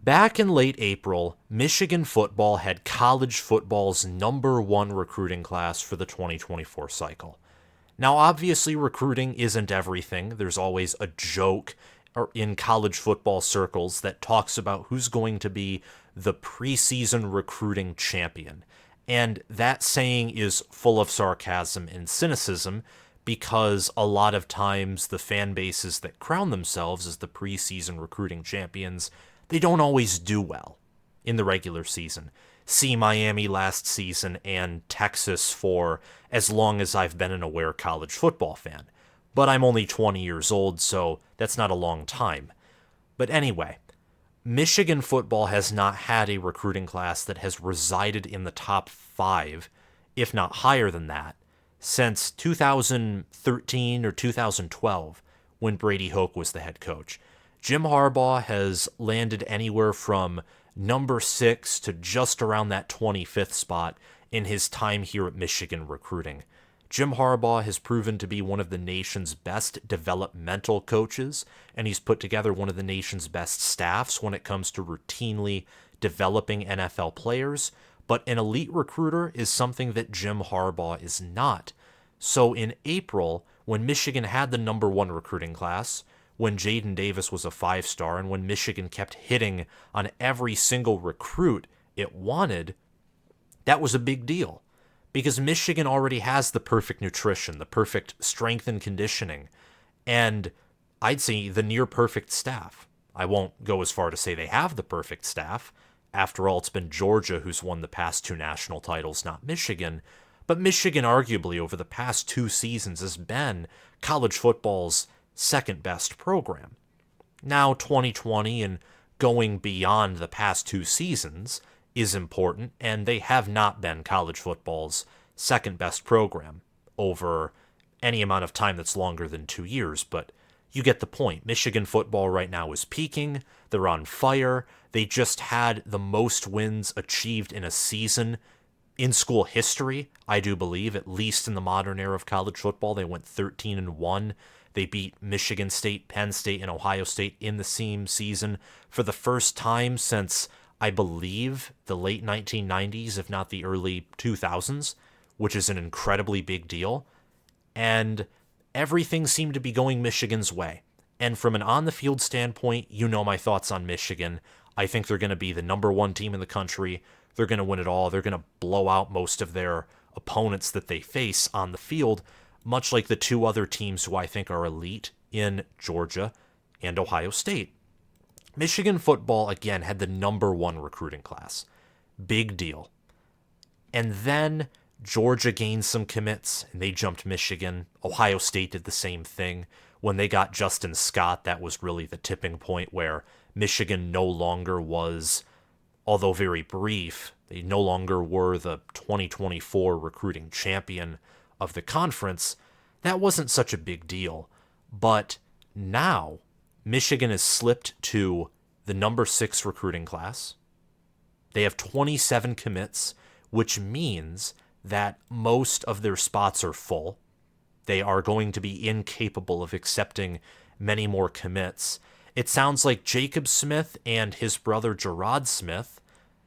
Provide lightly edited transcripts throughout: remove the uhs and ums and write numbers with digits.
Back in late April, Michigan football had college football's number one recruiting class for the 2024 cycle. Now, obviously, recruiting isn't everything. There's always a joke in college football circles that talks about who's going to be the preseason recruiting champion. And that saying is full of sarcasm and cynicism because a lot of times the fan bases that crown themselves as the preseason recruiting champions, they don't always do well in the regular season. See Miami last season and Texas for as long as I've been an aware college football fan. But I'm only 20 years old, so that's not a long time. But anyway, Michigan football has not had a recruiting class that has resided in the top 5, if not higher than that, since 2013 or 2012, when Brady Hoke was the head coach. Jim Harbaugh has landed anywhere from number 6 to just around that 25th spot in his time here at Michigan recruiting. Jim Harbaugh has proven to be one of the nation's best developmental coaches, and he's put together one of the nation's best staffs when it comes to routinely developing NFL players, but an elite recruiter is something that Jim Harbaugh is not. So in April, when Michigan had the number one recruiting class, when Jaden Davis was a 5-star, and when Michigan kept hitting on every single recruit it wanted, that was a big deal. Because Michigan already has the perfect nutrition, the perfect strength and conditioning, and I'd say the near perfect staff. I won't go as far to say they have the perfect staff. After all, it's been Georgia who's won the past 2 national titles, not Michigan. But Michigan, arguably, over the past 2 seasons, has been college football's second best program. Now, 2020 and going beyond the past 2 seasons is important, and they have not been college football's second best program over any amount of time that's longer than 2 years, but you get the point. Michigan football right now is peaking. They're on fire. They just had the most wins achieved in a season in school history, I do believe, at least in the modern era of college football. They went 13-1. They beat Michigan State, Penn State, and Ohio State in the same season for the first time since, I believe, the late 1990s, if not the early 2000s, which is an incredibly big deal. And everything seemed to be going Michigan's way. And from an on-the-field standpoint, you know my thoughts on Michigan. I think they're going to be the number one team in the country. They're going to win it all. They're going to blow out most of their opponents that they face on the field, much like the 2 other teams who I think are elite in Georgia and Ohio State. Michigan football, again, had the number 1 recruiting class. Big deal. And then Georgia gained some commits, and they jumped Michigan. Ohio State did the same thing. When they got Justin Scott, that was really the tipping point where Michigan no longer was, although very brief, they no longer were the 2024 recruiting champion of the conference. That wasn't such a big deal. But now, Michigan has slipped to the number 6 recruiting class. They have 27 commits, which means that most of their spots are full. They are going to be incapable of accepting many more commits. It sounds like Jacob Smith and his brother Gerard Smith,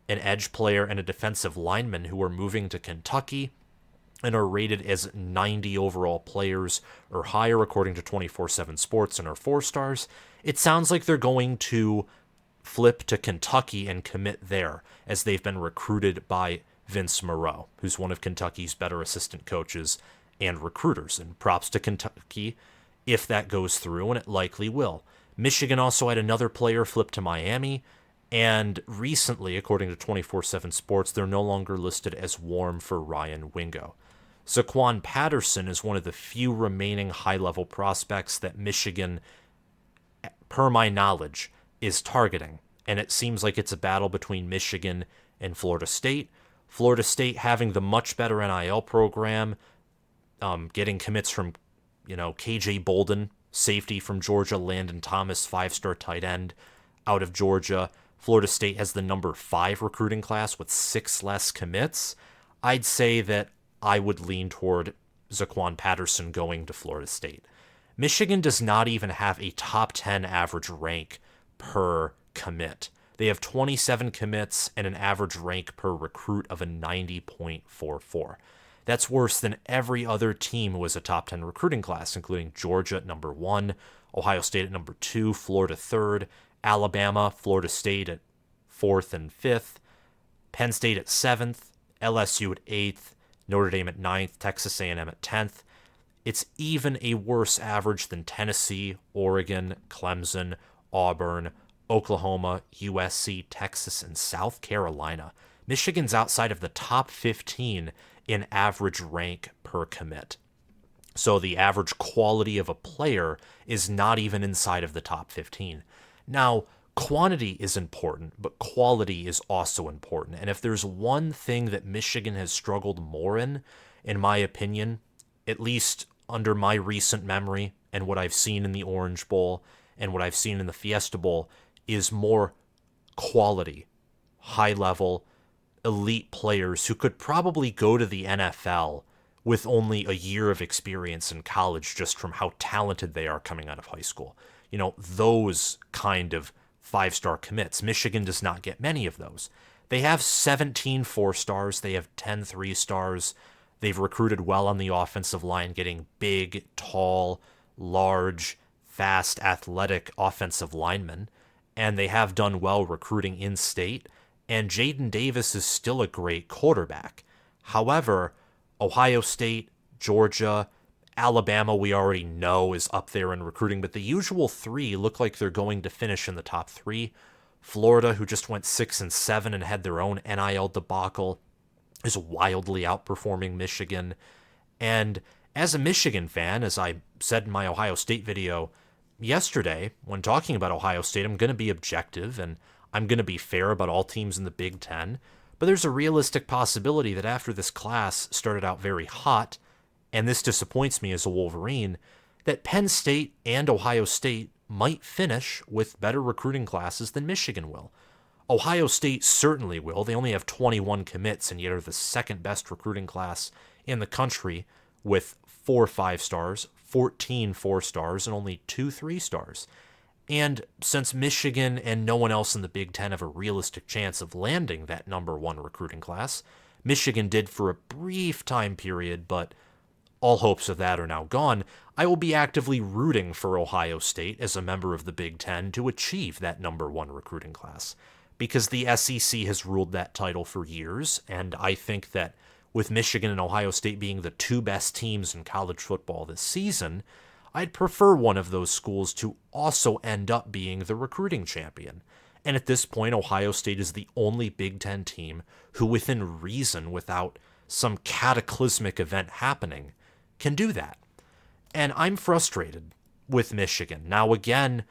an edge player and a defensive lineman who are moving to Kentucky and are rated as 90 overall players or higher according to 24/7 Sports and are 4 stars. It sounds like they're going to flip to Kentucky and commit there, as they've been recruited by Vince Moreau, who's one of Kentucky's better assistant coaches and recruiters. And props to Kentucky if that goes through, and it likely will. Michigan also had another player flip to Miami, and recently, according to 24/7 Sports, they're no longer listed as warm for Ryan Wingo. Zaquan Patterson is one of the few remaining high-level prospects that Michigan, per my knowledge, is targeting. And it seems like it's a battle between Michigan and Florida State. Florida State having the much better NIL program, getting commits from, KJ Bolden, safety from Georgia, Landon Thomas, 5-star tight end out of Georgia. Florida State has the number 5 recruiting class with 6 less commits. I'd say that I would lean toward Zaquan Patterson going to Florida State. Michigan does not even have a top 10 average rank per commit. They have 27 commits and an average rank per recruit of a 90.44. That's worse than every other team who was a top 10 recruiting class, including Georgia at number 1, Ohio State at number 2, Florida 3rd, Alabama, Florida State at 4th and 5th, Penn State at 7th, LSU at 8th, Notre Dame at 9th, Texas A&M at 10th. It's even a worse average than Tennessee, Oregon, Clemson, Auburn, Oklahoma, USC, Texas, and South Carolina. Michigan's outside of the top 15 in average rank per commit. So the average quality of a player is not even inside of the top 15. Now, quantity is important, but quality is also important. And if there's one thing that Michigan has struggled more in my opinion, at least under my recent memory and what I've seen in the Orange Bowl and what I've seen in the Fiesta Bowl, is more quality, high-level, elite players who could probably go to the NFL with only a year of experience in college just from how talented they are coming out of high school. You know, those kind of five-star commits. Michigan does not get many of those. They have 17 4-stars. They have 10 3-stars. They've recruited well on the offensive line, getting big, tall, large, fast, athletic offensive linemen. And they have done well recruiting in-state. And Jaden Davis is still a great quarterback. However, Ohio State, Georgia, Alabama, we already know is up there in recruiting, but the usual three look like they're going to finish in the top 3. Florida, who just went 6-7 and had their own NIL debacle, is wildly outperforming Michigan. And as a Michigan fan, as I said in my Ohio State video yesterday, when talking about Ohio State, I'm going to be objective and I'm going to be fair about all teams in the Big Ten. But there's a realistic possibility that after this class started out very hot, and this disappoints me as a Wolverine, that Penn State and Ohio State might finish with better recruiting classes than Michigan will. Ohio State certainly will. They only have 21 commits and yet are the second best recruiting class in the country with 4 5-stars, 14 4-stars, and only 2 3-stars. And since Michigan and no one else in the Big Ten have a realistic chance of landing that number 1 recruiting class, Michigan did for a brief time period, but all hopes of that are now gone. I will be actively rooting for Ohio State as a member of the Big Ten to achieve that number 1 recruiting class, because the SEC has ruled that title for years, and I think that with Michigan and Ohio State being the 2 best teams in college football this season, I'd prefer one of those schools to also end up being the recruiting champion. And at this point, Ohio State is the only Big Ten team who, within reason, without some cataclysmic event happening, can do that. And I'm frustrated with Michigan. Now, again,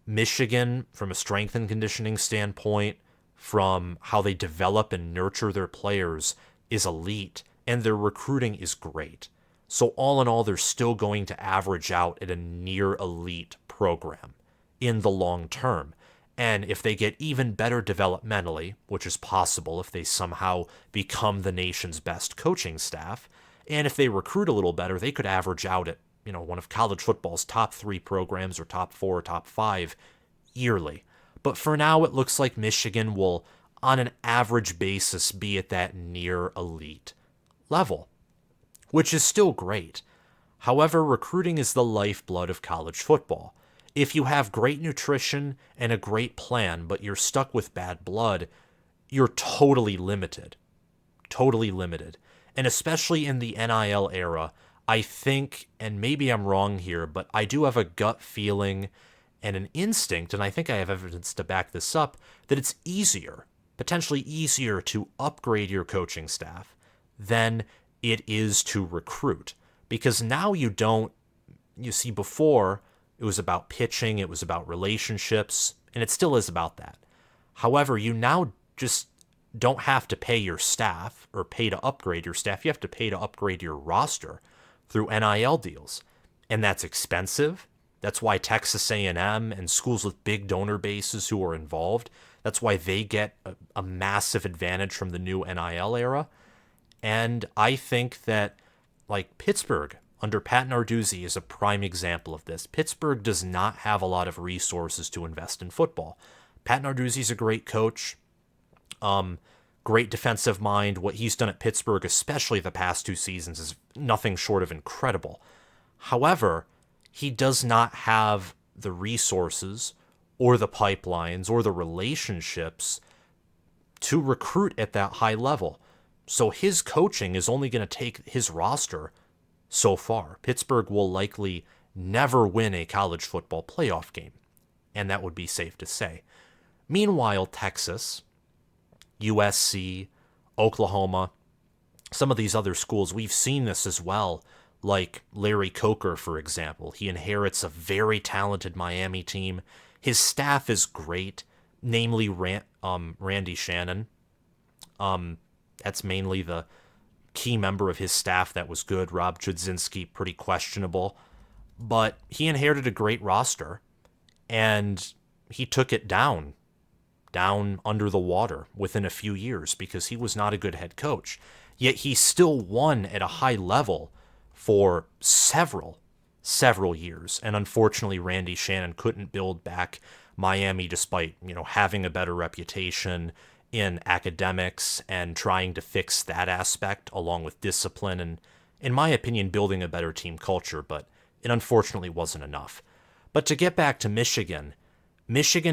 Michigan, from a strength and conditioning standpoint, from how they develop and nurture their players, is elite, and their recruiting is great. So all in all, they're still going to average out at a near elite program in the long term. And if they get even better developmentally, which is possible if they somehow become the nation's best coaching staff, and if they recruit a little better, they could average out at, one of college football's top 3 programs or top 4 or top 5 yearly. But for now, it looks like Michigan will, on an average basis, be at that near elite level, which is still great. However, recruiting is the lifeblood of college football. If you have great nutrition and a great plan, but you're stuck with bad blood, you're totally limited. Totally limited. And especially in the NIL era, I think, and maybe I'm wrong here, but I do have a gut feeling and an instinct, and I think I have evidence to back this up, that it's easier, potentially easier to upgrade your coaching staff than it is to recruit. Because now you see, before it was about pitching, it was about relationships, and it still is about that. However, you now just don't have to pay your staff or pay to upgrade your staff. You have to pay to upgrade your roster through NIL deals. And that's expensive. That's why Texas A&M and schools with big donor bases who are involved, that's why they get a massive advantage from the new NIL era. And I think that, like, Pittsburgh under Pat Narduzzi is a prime example of this. Pittsburgh does not have a lot of resources to invest in football. Pat Narduzzi's a great coach. Great defensive mind. What he's done at Pittsburgh, especially the past 2 seasons, is nothing short of incredible. However, he does not have the resources or the pipelines or the relationships to recruit at that high level. So his coaching is only going to take his roster so far. Pittsburgh will likely never win a college football playoff game, and that would be safe to say. Meanwhile, Texas, USC, Oklahoma, some of these other schools, we've seen this as well, like Larry Coker, for example. He inherits a very talented Miami team. His staff is great, namely Randy Shannon. That's mainly the key member of his staff that was good. Rob Chudzinski, pretty questionable. But he inherited a great roster, and he took it down under the water within a few years because he was not a good head coach. Yet he still won at a high level for several years. And unfortunately, Randy Shannon couldn't build back Miami despite, having a better reputation in academics and trying to fix that aspect along with discipline and, in my opinion, building a better team culture. But it unfortunately wasn't enough. But to get back to Michigan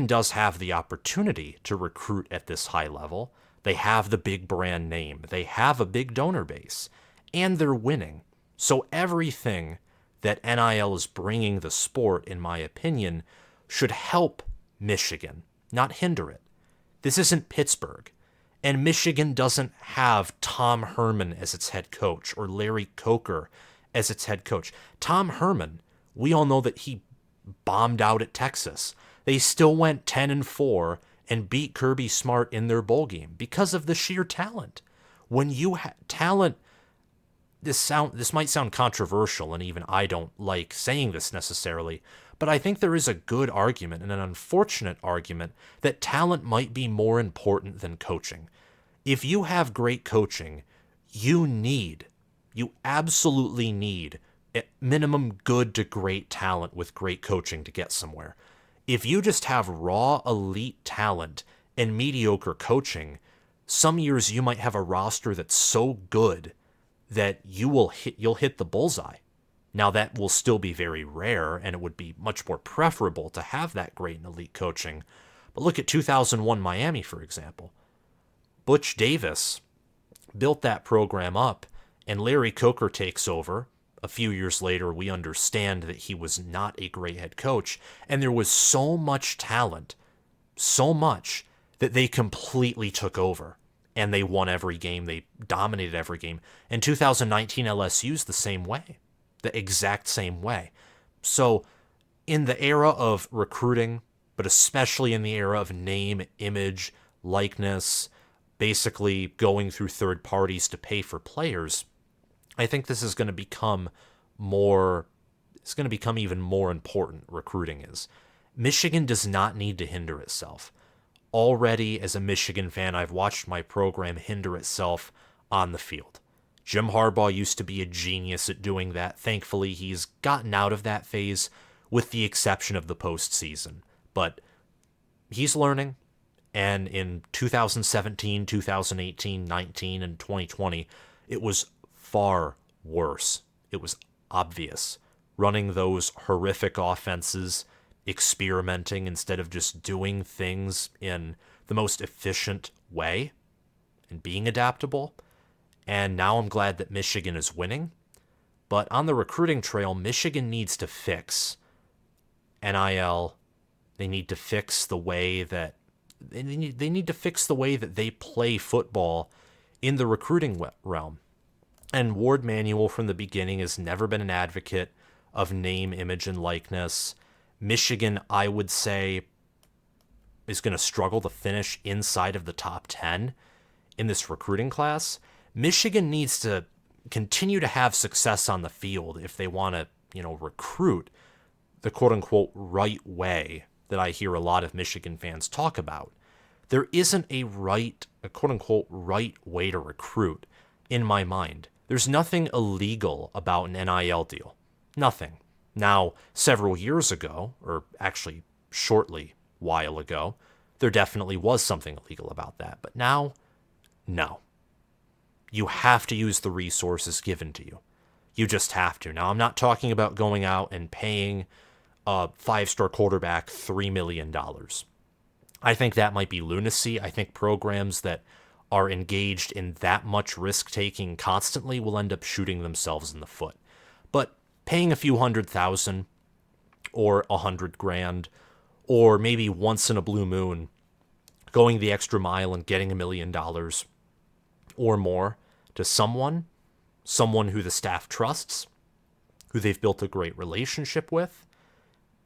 does have the opportunity to recruit at this high level. They have the big brand name. They have a big donor base. And they're winning. So everything that NIL is bringing the sport, in my opinion, should help Michigan, not hinder it. This isn't Pittsburgh. And Michigan doesn't have Tom Herman as its head coach or Larry Coker as its head coach. Tom Herman, we all know that he bombed out at Texas. They still went 10-4 and beat Kirby Smart in their bowl game because of the sheer talent. When you have talent, this might sound controversial, and even I don't like saying this necessarily, but I think there is a good argument and an unfortunate argument that talent might be more important than coaching. If you have great coaching, you absolutely need at minimum good to great talent with great coaching to get somewhere. If you just have raw elite talent and mediocre coaching, some years you might have a roster that's so good that you'll hit the bullseye. Now that will still be very rare, and it would be much more preferable to have that great and elite coaching. But look at 2001 Miami, for example. Butch Davis built that program up, and Larry Coker takes over. A few years later, we understand that he was not a great head coach, and there was so much talent, so much, that they completely took over, and they won every game. They dominated every game. In 2019, LSU's the same way, the exact same way. So in the era of recruiting, but especially in the era of name, image, likeness, basically going through third parties to pay for players, I think this is going to become even more important, recruiting is. Michigan does not need to hinder itself. Already, as a Michigan fan, I've watched my program hinder itself on the field. Jim Harbaugh used to be a genius at doing that. Thankfully, he's gotten out of that phase, with the exception of the postseason. But he's learning, and in 2017, 2018, 19, and 2020, it was far worse. It was obvious. Running those horrific offenses, experimenting instead of just doing things in the most efficient way and being adaptable. And now I'm glad that Michigan is winning. But on the recruiting trail, Michigan needs to fix NIL. They need to fix the way that they play football in the recruiting realm. And Ward Manuel from the beginning has never been an advocate of name, image, and likeness. Michigan, I would say, is going to struggle to finish inside of the top 10 in this recruiting class. Michigan needs to continue to have success on the field if they want to, recruit the quote-unquote right way that I hear a lot of Michigan fans talk about. There isn't a quote-unquote right way to recruit in my mind. There's nothing illegal about an NIL deal. Nothing. Now, several years ago, or actually shortly while ago, there definitely was something illegal about that. But now, no. You have to use the resources given to you. You just have to. Now, I'm not talking about going out and paying a 5-star quarterback $3 million. I think that might be lunacy. I think programs that are engaged in that much risk taking constantly will end up shooting themselves in the foot. But paying a few $100,000 or $100,000, or maybe once in a blue moon, going the extra mile and getting $1 million or more to someone who the staff trusts, who they've built a great relationship with,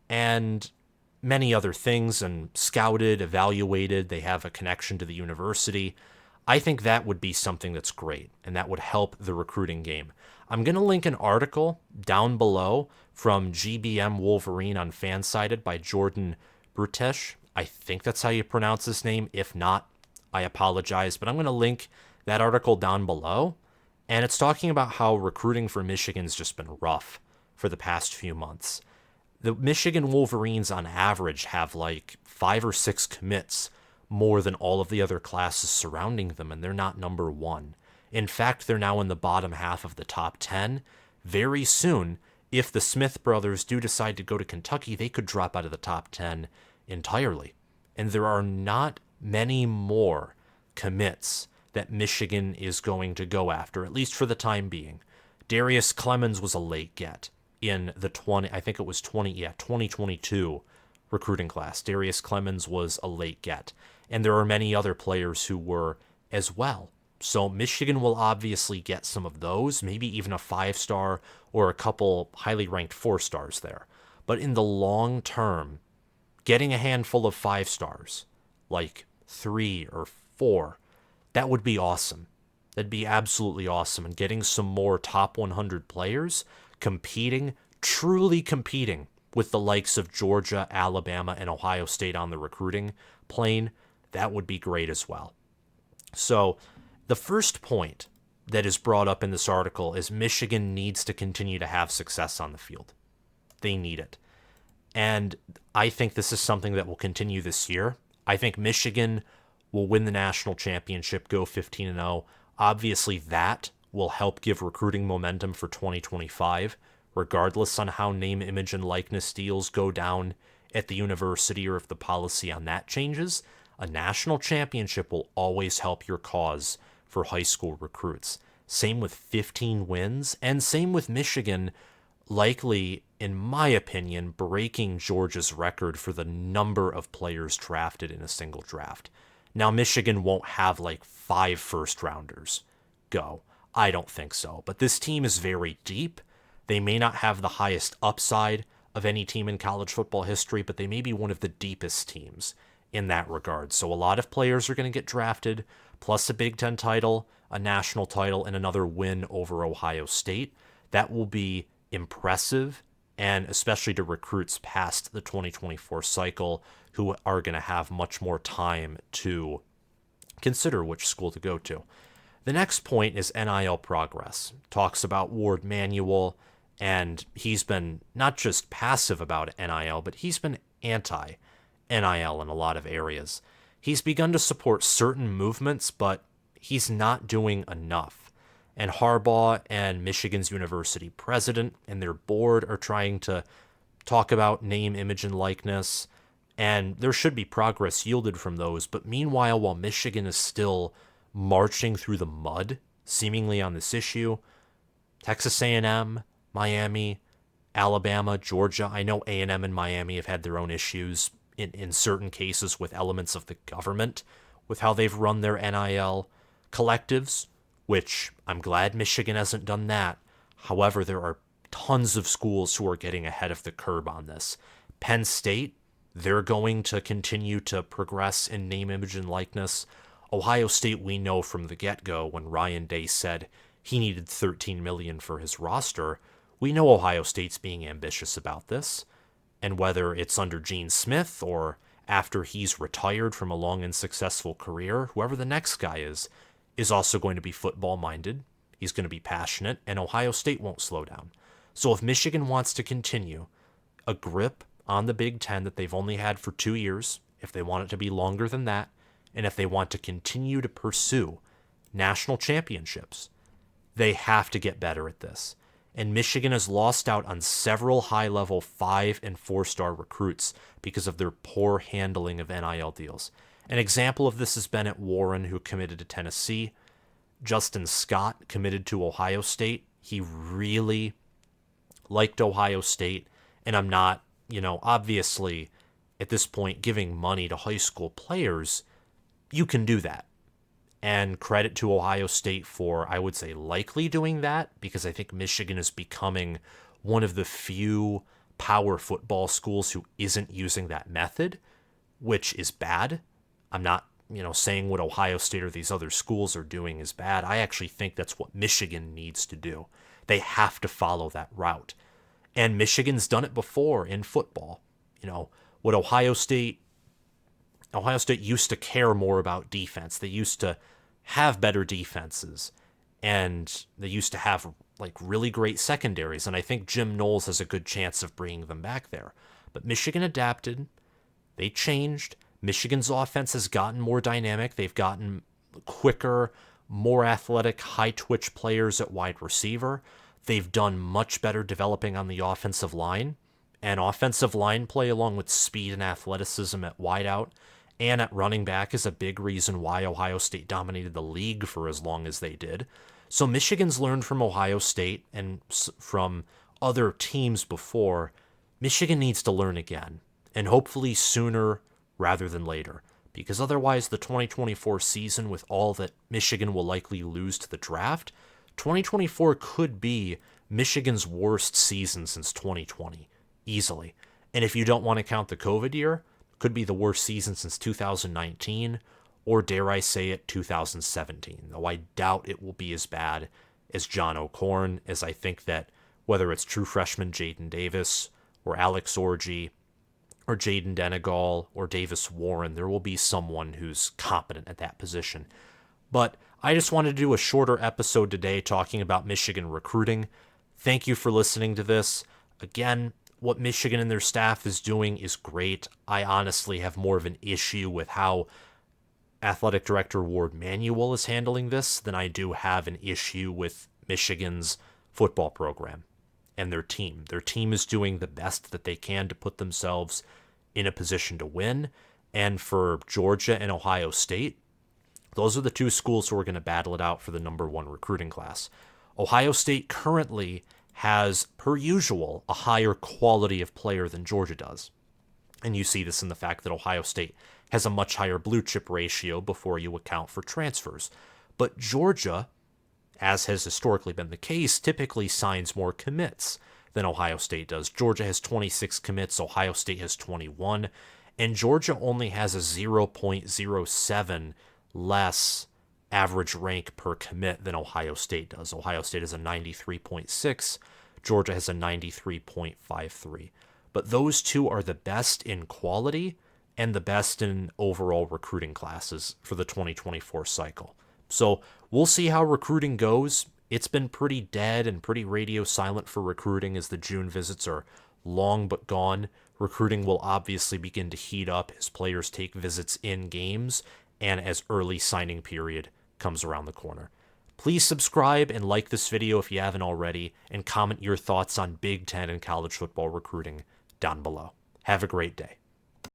and many other things, and scouted, evaluated, they have a connection to the university. I think that would be something that's great, and that would help the recruiting game. I'm going to link an article down below from GBM Wolverine on Fansided by Jordan Brutesh. I think that's how you pronounce his name. If not, I apologize, but I'm going to link that article down below. And it's talking about how recruiting for Michigan's just been rough for the past few months. The Michigan Wolverines on average have like 5 or 6 commits more than all of the other classes surrounding them, and they're not number one. In fact, they're now in the bottom half of the top 10. Very soon, if the Smith brothers do decide to go to Kentucky, they could drop out of the top 10 entirely. And there are not many more commits that Michigan is going to go after, at least for the time being. Darius Clemens was a late get in the 2022 recruiting class. Darius Clemens was a late get. And there are many other players who were as well. So Michigan will obviously get some of those, maybe even a 5-star or a couple highly ranked 4-stars there. But in the long term, getting a handful of 5-stars, like 3 or 4, that would be awesome. That'd be absolutely awesome. And getting some more top 100 players competing, truly competing with the likes of Georgia, Alabama, and Ohio State on the recruiting plane, that would be great as well. So the first point that is brought up in this article is Michigan needs to continue to have success on the field. They need it. And I think this is something that will continue this year. I think Michigan will win the national championship, go 15-0. Obviously, that will help give recruiting momentum for 2025, regardless on how name, image, and likeness deals go down at the university or if the policy on that changes. A national championship will always help your cause for high school recruits. Same with 15 wins, and same with Michigan, likely, in my opinion, breaking Georgia's record for the number of players drafted in a single draft. Now, Michigan won't have like 5 first-rounders go. I don't think so. But this team is very deep. They may not have the highest upside of any team in college football history, but they may be one of the deepest teams in that regard. So a lot of players are going to get drafted, plus a Big Ten title, a national title, and another win over Ohio State. That will be impressive, and especially to recruits past the 2024 cycle who are going to have much more time to consider which school to go to. The next point is NIL progress. Talks about Ward Manuel, and he's been not just passive about NIL, but he's been anti-NIL in a lot of areas. He's begun to support certain movements, but he's not doing enough. And Harbaugh and Michigan's university president and their board are trying to talk about name, image, and likeness, and there should be progress yielded from those. But meanwhile, while Michigan is still marching through the mud, seemingly on this issue, Texas A&M, Miami, Alabama, Georgia, I know A&M and Miami have had their own issues in certain cases with elements of the government, with how they've run their NIL collectives, which I'm glad Michigan hasn't done that. However, there are tons of schools who are getting ahead of the curve on this. Penn State, they're going to continue to progress in name, image, and likeness. Ohio State, we know from the get-go when Ryan Day said he needed $13 million for his roster, we know Ohio State's being ambitious about this. And whether it's under Gene Smith or after he's retired from a long and successful career, whoever the next guy is also going to be football-minded. He's going to be passionate, and Ohio State won't slow down. So if Michigan wants to continue a grip on the Big Ten that they've only had for 2 years if they want it to be longer than that, and if they want to continue to pursue national championships, they have to get better at this. And Michigan has lost out on several high-level 5- and 4-star recruits because of their poor handling of NIL deals. An example of this is Bennett Warren, who committed to Tennessee. Justin Scott committed to Ohio State. He really liked Ohio State, and I'm not, obviously at this point giving money to high school players. You can do that. And credit to Ohio State for, I would say, likely doing that, because I think Michigan is becoming one of the few power football schools who isn't using that method, which is bad. I'm not, saying what Ohio State or these other schools are doing is bad. I actually think that's what Michigan needs to do. They have to follow that route. And Michigan's done it before in football. What Ohio State used to care more about defense. They used to have better defenses, and they used to have really great secondaries, and I think Jim Knowles has a good chance of bringing them back there. But Michigan adapted. They changed. Michigan's offense has gotten more dynamic. They've gotten quicker, more athletic, high-twitch players at wide receiver. They've done much better developing on the offensive line, and offensive line play along with speed and athleticism at wideout and at running back is a big reason why Ohio State dominated the league for as long as they did. So Michigan's learned from Ohio State and from other teams before. Michigan needs to learn again, and hopefully sooner rather than later, because otherwise the 2024 season, with all that Michigan will likely lose to the draft, 2024 could be Michigan's worst season since 2020, easily. And if you don't want to count the COVID year, could be the worst season since 2019, or dare I say it, 2017, though I doubt it will be as bad as John O'Korn, as I think that whether it's true freshman Jaden Davis, or Alex Orji, or Jaden Denegal, or Davis Warren, there will be someone who's competent at that position. But I just wanted to do a shorter episode today talking about Michigan recruiting. Thank you for listening to this. Again, what Michigan and their staff is doing is great. I honestly have more of an issue with how Athletic Director Ward Manuel is handling this than I do have an issue with Michigan's football program and their team. Their team is doing the best that they can to put themselves in a position to win. And for Georgia and Ohio State, those are the two schools who are going to battle it out for the number 1 recruiting class. Ohio State currently has, per usual, a higher quality of player than Georgia does. And you see this in the fact that Ohio State has a much higher blue chip ratio before you account for transfers. But Georgia, as has historically been the case, typically signs more commits than Ohio State does. Georgia has 26 commits, Ohio State has 21, and Georgia only has a 0.07 less average rank per commit than Ohio State does. Ohio State has a 93.6, Georgia has a 93.53. But those two are the best in quality and the best in overall recruiting classes for the 2024 cycle. So we'll see how recruiting goes. It's been pretty dead and pretty radio silent for recruiting as the June visits are long but gone. Recruiting will obviously begin to heat up as players take visits in games and as early signing period comes around the corner. Please subscribe and like this video if you haven't already, and comment your thoughts on Big Ten and college football recruiting down below. Have a great day.